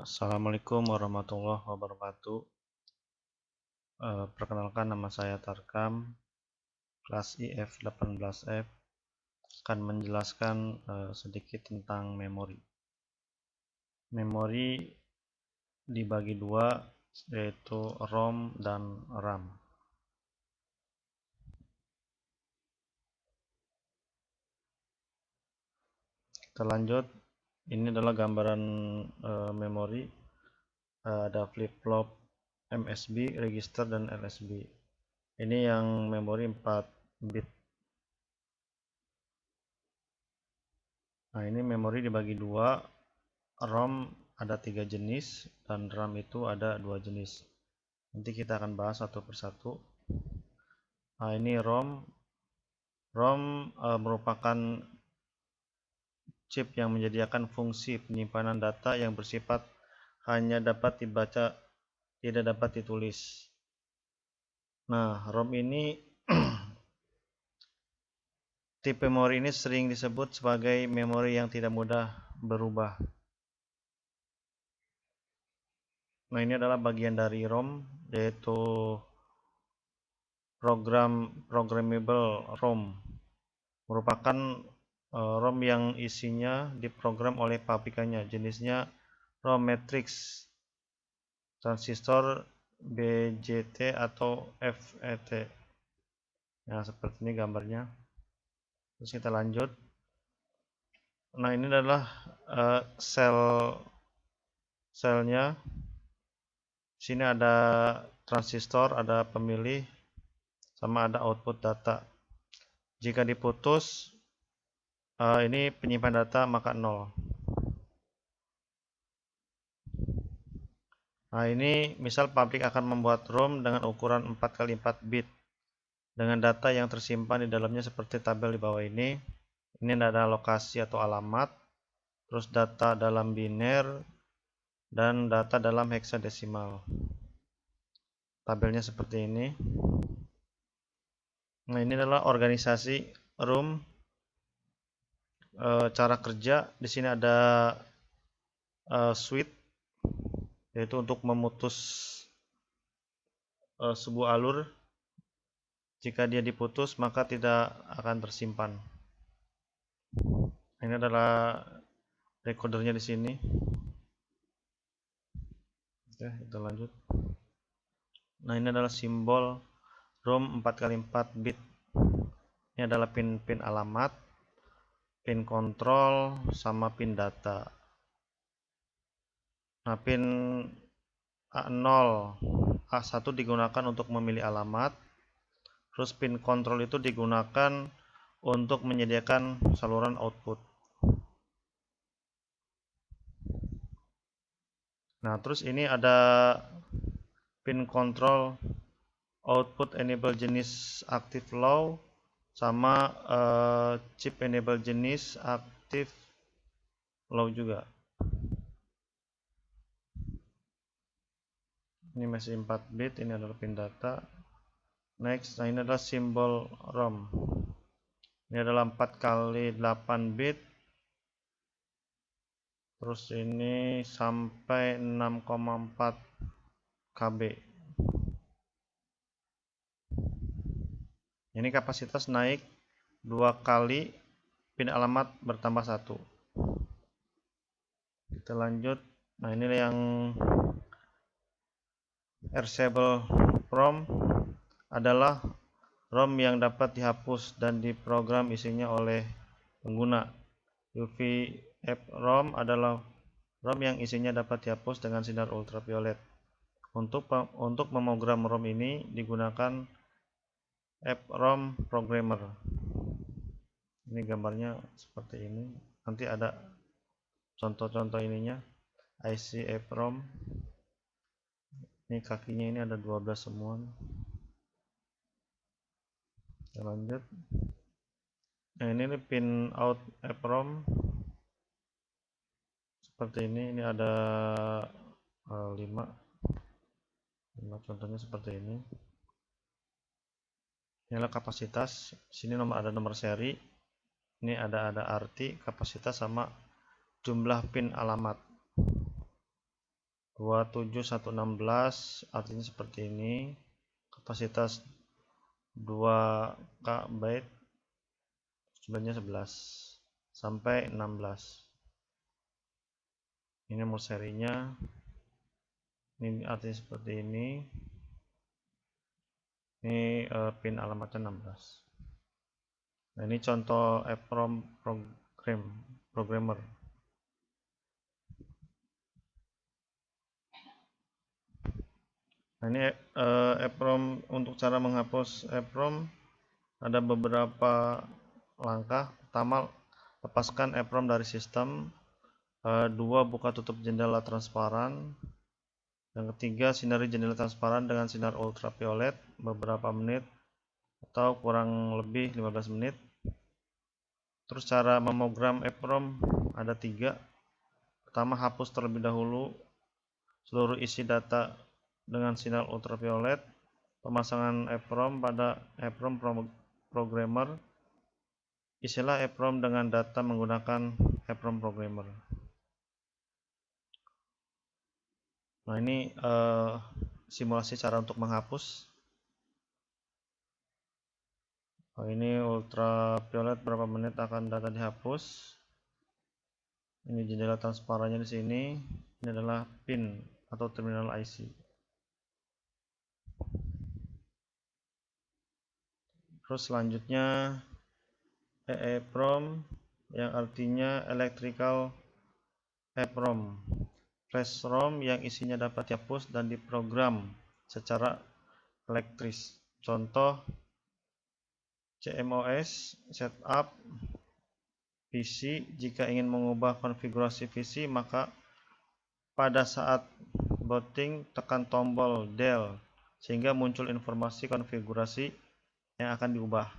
Assalamualaikum warahmatullahi wabarakatuh. Perkenalkan, nama saya Tarkam, kelas IF18F, akan menjelaskan sedikit tentang memori. Memori dibagi dua, yaitu ROM dan RAM. Kita lanjut. Ini adalah gambaran memori. Ada flip-flop MSB, register, dan LSB. Ini yang memori 4 bit. Nah, ini memori dibagi dua. ROM ada 3 jenis dan RAM itu ada 2 jenis. Nanti kita akan bahas satu persatu. Nah, ini ROM. ROM merupakan chip yang menyediakan fungsi penyimpanan data yang bersifat hanya dapat dibaca, tidak dapat ditulis. Nah, ROM ini tipe memori ini sering disebut sebagai memori yang tidak mudah berubah. Nah, ini adalah bagian dari ROM, yaitu programmable ROM. Merupakan ROM yang isinya diprogram oleh pabrikannya. Jenisnya ROM matrix, transistor, BJT atau FET. Nah, seperti ini gambarnya. Terus kita lanjut. Nah, ini adalah selnya. Sini ada transistor, ada pemilih, sama ada output data. Jika diputus, ini penyimpan data, maka 0. Nah, ini misal pabrik akan membuat ROM dengan ukuran 4x4 bit dengan data yang tersimpan di dalamnya seperti tabel di bawah ini. Ini ada lokasi atau alamat, terus data dalam biner, dan data dalam heksadesimal. Tabelnya seperti ini. Nah, ini adalah organisasi ROM. Cara kerja di sini ada switch, yaitu untuk memutus sebuah alur. Jika dia diputus, maka tidak akan tersimpan. Ini adalah recordernya di sini. Oke, kita lanjut. Nah, ini adalah simbol ROM 4x4 bit. Ini adalah pin-pin alamat, pin kontrol, sama pin data. Nah, pin A0, A1 digunakan untuk memilih alamat. Terus pin kontrol itu digunakan untuk menyediakan saluran output. Nah, terus ini ada pin kontrol output enable jenis active low, sama chip enable jenis active low juga. Ini masih 4 bit, ini adalah pin data. Next, nah ini adalah simbol ROM. Ini adalah 4x8 bit. Terus ini sampai 6,4 KB. Ini kapasitas naik 2 kali, pin alamat bertambah 1. Kita lanjut. Nah, ini yang erasable ROM adalah ROM yang dapat dihapus dan diprogram isinya oleh pengguna. UV-EEPROM adalah ROM yang isinya dapat dihapus dengan sinar ultraviolet. Untuk memogram ROM ini digunakan EEPROM Programmer. Ini gambarnya seperti ini. Nanti ada contoh-contoh ininya. IC EEPROM. Ini kakinya ini ada 12 semua. Kita lanjut. Nah, ini pin out EEPROM seperti ini. Ini ada 5 contohnya seperti ini. Inilah kapasitas. Sini ada nomor seri. Ini ada arti kapasitas sama jumlah pin alamat. 27116 artinya seperti ini, kapasitas 2 KB sebenarnya 11 sampai 16. Ini nomor serinya, ini artinya seperti ini. Ini pin alamatnya 16. Nah, ini contoh EEPROM programmer. Nah, ini EEPROM. Untuk cara menghapus EEPROM ada beberapa langkah. Pertama, lepaskan EEPROM dari sistem. 2, buka tutup jendela transparan. Yang ketiga, sinari jendela transparan dengan sinar ultraviolet beberapa menit atau kurang lebih 15 menit. Terus cara memogram EEPROM ada 3. Pertama, hapus terlebih dahulu seluruh isi data dengan sinar ultraviolet. Pemasangan EEPROM pada EEPROM programmer. Isilah EEPROM dengan data menggunakan EEPROM programmer. Nah, ini simulasi cara untuk menghapus. Ini ultraviolet berapa menit akan data dihapus. Ini jendela transparannya di sini. Ini adalah pin atau terminal IC. Terus selanjutnya EEPROM yang artinya electrical EEPROM. Flash ROM yang isinya dapat dihapus dan diprogram secara elektris. Contoh CMOS setup PC. Jika ingin mengubah konfigurasi PC, maka pada saat booting tekan tombol del sehingga muncul informasi konfigurasi yang akan diubah.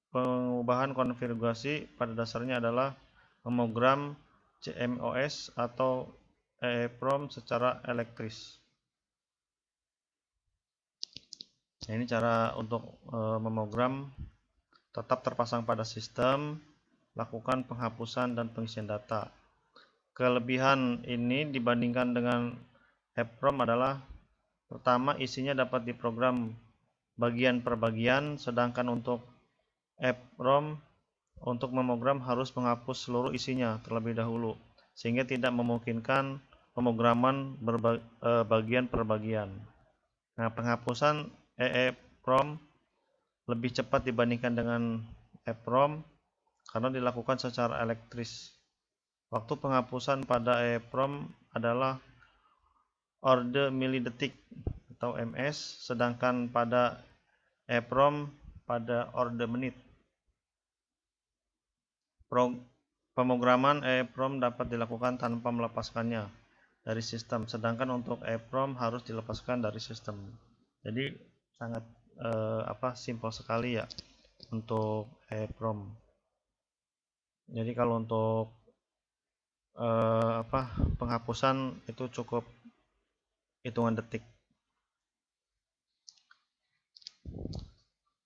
Pengubahan konfigurasi pada dasarnya adalah memogram CMOS atau EEPROM secara elektris. Nah, ini cara untuk memogram. Tetap terpasang pada sistem, lakukan penghapusan dan pengisian data. Kelebihan ini dibandingkan dengan EEPROM adalah pertama, isinya dapat diprogram bagian per bagian, sedangkan untuk EEPROM untuk memogram harus menghapus seluruh isinya terlebih dahulu, sehingga tidak memungkinkan pemrograman bagian per bagian. Nah, penghapusan EEPROM lebih cepat dibandingkan dengan EEPROM karena dilakukan secara elektris. Waktu penghapusan pada EEPROM adalah orde milidetik atau ms, sedangkan pada EEPROM pada orde menit. Pemrograman EEPROM dapat dilakukan tanpa melepaskannya dari sistem, sedangkan untuk EEPROM harus dilepaskan dari sistem. Jadi sangat simpel sekali ya untuk EEPROM. Jadi kalau untuk penghapusan itu cukup hitungan detik.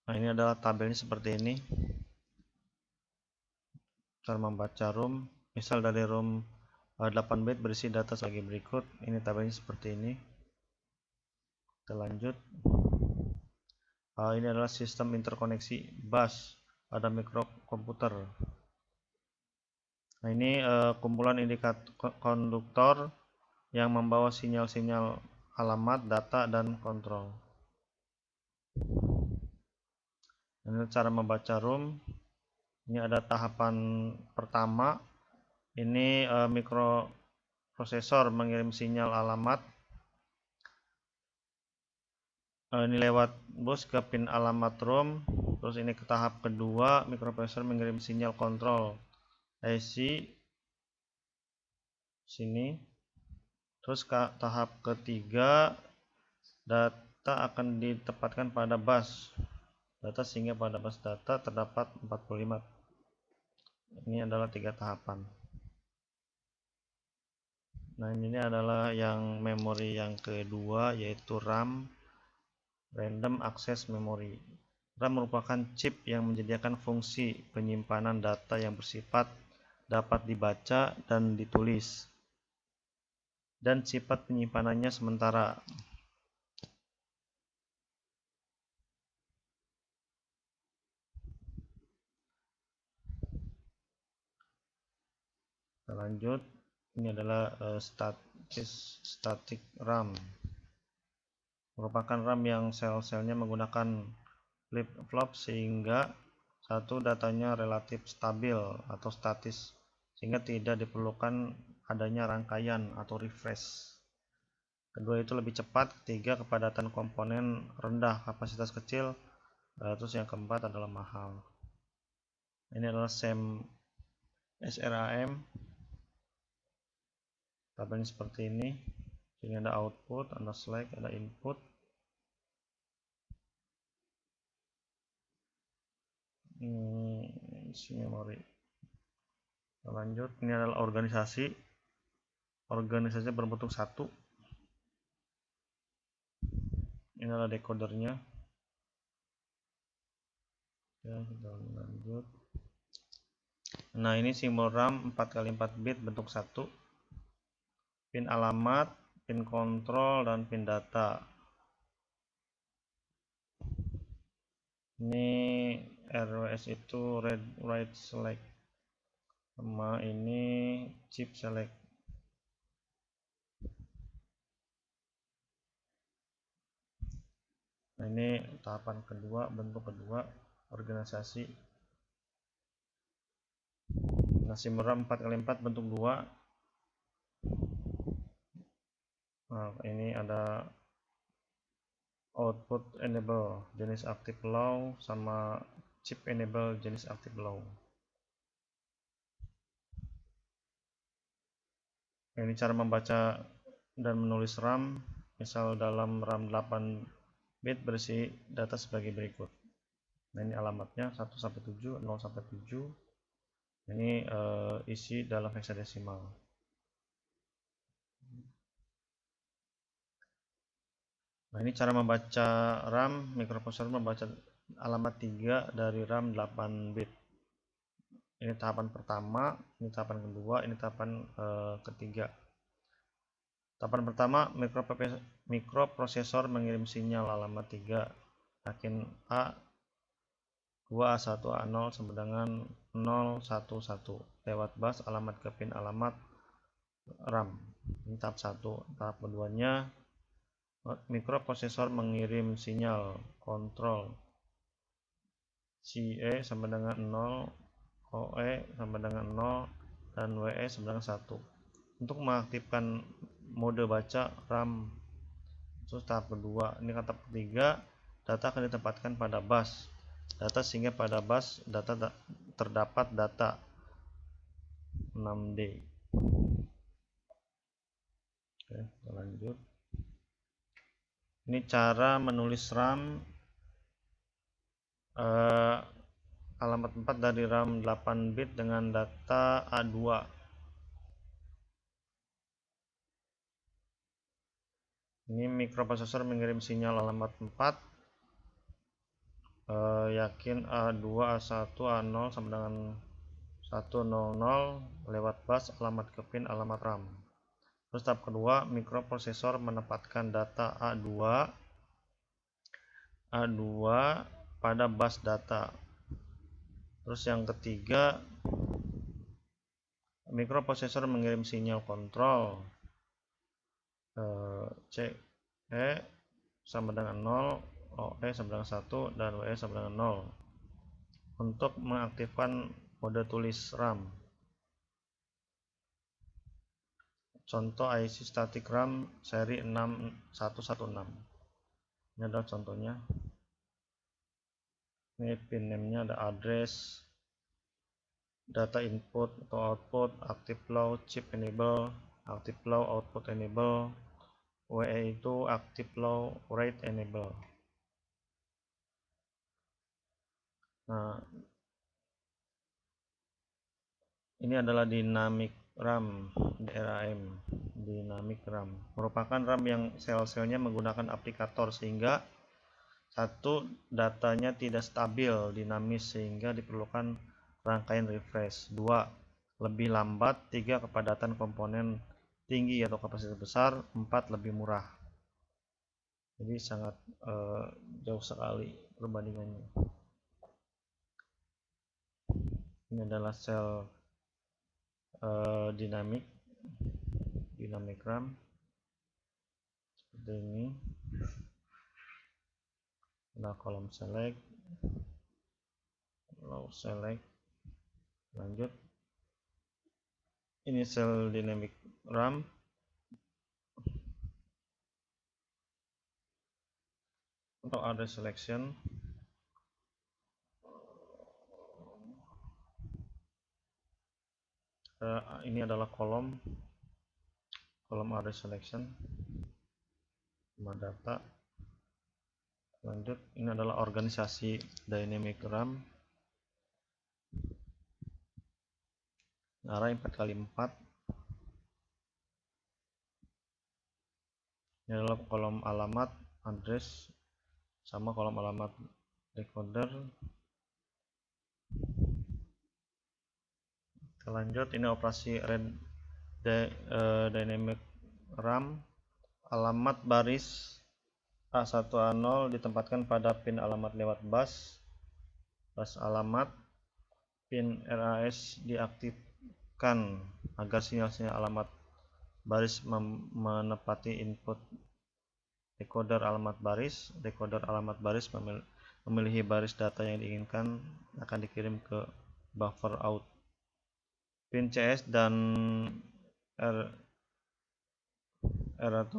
Nah, ini adalah tabelnya seperti ini. Cara membaca ROM, misal dari ROM 8 bit berisi data sebagai berikut. Ini tabelnya seperti ini. Kita lanjut. Ini adalah sistem interkoneksi bus pada mikrokomputer. Nah, ini kumpulan indikator konduktor yang membawa sinyal-sinyal alamat, data, dan kontrol. Ini cara membaca ROM. Ini ada tahapan pertama. Ini mikroprosesor mengirim sinyal alamat. Ini lewat bus ke pin alamat ROM. Terus ini ke tahap kedua, mikroprosesor mengirim sinyal kontrol IC sini. Terus ke tahap ketiga, data akan ditempatkan pada bus data sehingga pada bus data terdapat 45. Ini adalah 3 tahapan. Nah, ini adalah yang memori yang kedua, yaitu RAM, Random Access Memory. RAM merupakan chip yang menyediakan fungsi penyimpanan data yang bersifat dapat dibaca dan ditulis. dan sifat penyimpanannya sementara. Kita lanjut, ini adalah static RAM, merupakan RAM yang sel-selnya menggunakan flip-flop sehingga satu datanya relatif stabil atau statis, sehingga tidak diperlukan adanya rangkaian atau refresh. Kedua itu lebih cepat, ketiga kepadatan komponen rendah, kapasitas kecil, terus yang keempat adalah mahal. Ini adalah SRAM, tabelnya seperti ini. Sini ada output, ada select, ada input. Isi memori. Kita lanjut, ini adalah organisasi. Organisasinya berbentuk satu. Ini adalah decodernya. Ya, kita lanjut. Nah, ini simbol RAM 4x4 bit bentuk 1. Pin alamat, pin kontrol, dan pin data. Ini RWS itu read write select, sama ini chip select. Nah, ini tahapan kedua, bentuk kedua organisasi. Nah, simbol RAM 4x4 bentuk 2. Nah, ini ada output enable jenis active low sama chip enable jenis active low. Ini cara membaca dan menulis RAM. Misal dalam RAM 8 bit berisi data sebagai berikut. Nah, ini alamatnya 1 sampai 7, 0 sampai 7. Ini isi dalam hexadesimal. Nah, ini cara membaca RAM. Mikroprosesor membaca alamat 3 dari RAM 8 bit. Ini tahapan pertama, ini tahapan kedua, ini tahapan ketiga. Tahapan pertama, mikroprosesor mengirim sinyal alamat 3 yakin A 2A1A0 sama dengan 011 lewat bus alamat ke pin alamat RAM. Ini tahap 1. Tahap keduanya, mikroprosesor mengirim sinyal kontrol CE sama dengan 0, OE sama dengan 0, dan WE sama dengan 1 untuk mengaktifkan mode baca RAM. Terus tahap kedua, ini tahap ketiga, data akan ditempatkan pada bus data sehingga pada bus data terdapat data 6D. Oke, kita lanjut. Ini cara menulis RAM alamat 4 dari RAM 8 bit dengan data A2. Ini mikroprosesor mengirim sinyal alamat 4 yakin A2, A1, A0 sama dengan 100 lewat bus alamat ke pin alamat RAM. Terus tahap kedua, mikroprosesor menempatkan data A2 pada bus data. Terus yang ketiga, mikroprosesor mengirim sinyal kontrol CE sama dengan 0, OE sama dengan 1, dan WE sama dengan 0 untuk mengaktifkan mode tulis RAM. Contoh IC static RAM seri 6116. Ini adalah contohnya. Ini pin name-nya ada address, data input atau output, active low, chip enable, active low, output enable, WE itu active low, write enable. Nah, ini adalah dynamic RAM, DRAM, dynamic RAM, merupakan RAM yang sel-selnya menggunakan aplikator sehingga satu, datanya tidak stabil, dinamis sehingga diperlukan rangkaian refresh. 2, lebih lambat. 3, kepadatan komponen tinggi atau kapasitas besar, 4 lebih murah. Jadi sangat jauh sekali perbandingannya. Ini adalah sel dynamic RAM seperti ini. Nah, kolom select, low select, lanjut. Ini sel dynamic RAM. Untuk address selection, ini adalah kolom address selection, nama data. Lanjut, ini adalah organisasi dynamic RAM, array 4x4. Ini adalah kolom alamat address sama kolom alamat decoder. Lanjut, ini operasi read dynamic RAM, alamat baris A1 A0 ditempatkan pada pin alamat lewat bus alamat. Pin RAS diaktifkan agar sinyal-sinyal alamat baris menepati input decoder alamat baris. Decoder alamat baris memilih baris data yang diinginkan akan dikirim ke buffer out. Pin CS dan R2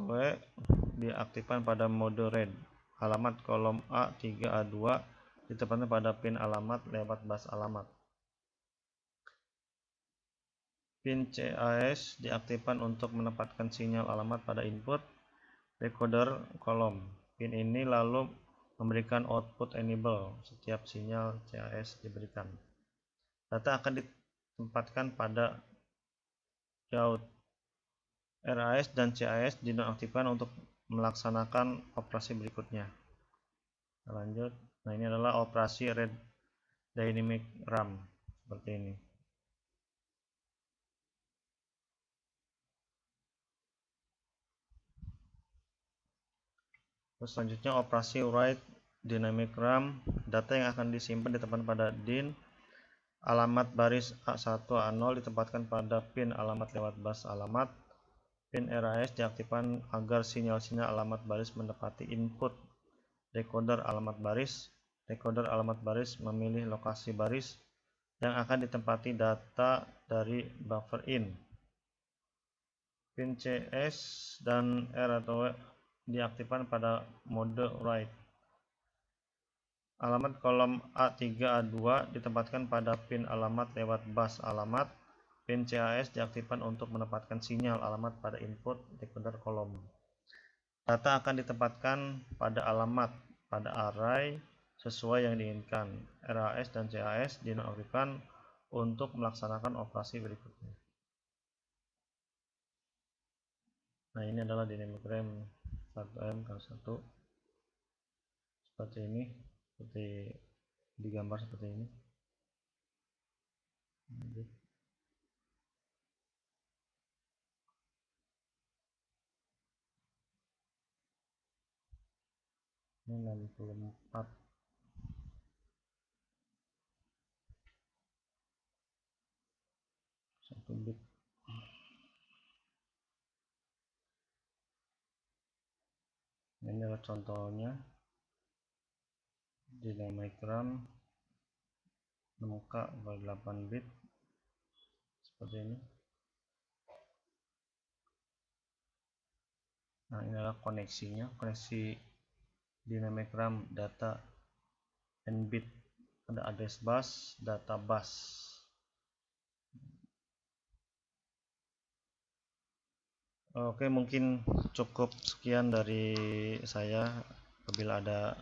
diaktifkan pada mode read. Alamat kolom A3 A2 ditempatkan pada pin alamat lewat bus alamat. Pin CAS diaktifkan untuk menempatkan sinyal alamat pada input decoder kolom. Pin ini lalu memberikan output enable setiap sinyal CAS diberikan. Data akan ditempatkan pada Yout. RAS dan CAS dinonaktifkan untuk melaksanakan operasi berikutnya. Lanjut. Nah, ini adalah operasi read dynamic RAM seperti ini. Terus selanjutnya operasi write dynamic RAM, data yang akan disimpan ditempatkan pada DIN. Alamat baris A1 A0 ditempatkan pada pin alamat lewat bus alamat. Pin RAS diaktifkan agar sinyal-sinyal alamat baris menepati input decoder alamat baris. Decoder alamat baris memilih lokasi baris yang akan ditempati data dari buffer in. Pin CS dan R2 diaktifkan pada mode write. Alamat kolom A3 A2 ditempatkan pada pin alamat lewat bus alamat. Pin CAS diaktifkan untuk menempatkan sinyal alamat pada input decoder kolom. Data akan ditempatkan pada alamat pada array sesuai yang diinginkan. RAS dan CAS dinonaktifkan untuk melaksanakan operasi berikutnya. Nah, ini adalah dynamic RAM 1M/1 seperti ini, seperti digambar seperti ini. Ini 64 1 bit. Ini adalah contohnya dynamic RAM 6K 8 bit seperti ini. Nah, ini adalah koneksinya, koneksi dynamic RAM data n bit, ada address bus, data bus. Oke, mungkin cukup sekian dari saya. Apabila ada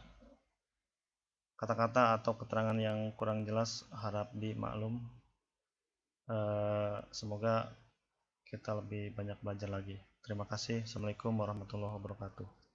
kata-kata atau keterangan yang kurang jelas, harap dimaklum. Semoga kita lebih banyak belajar lagi. Terima kasih. Assalamualaikum warahmatullahi wabarakatuh.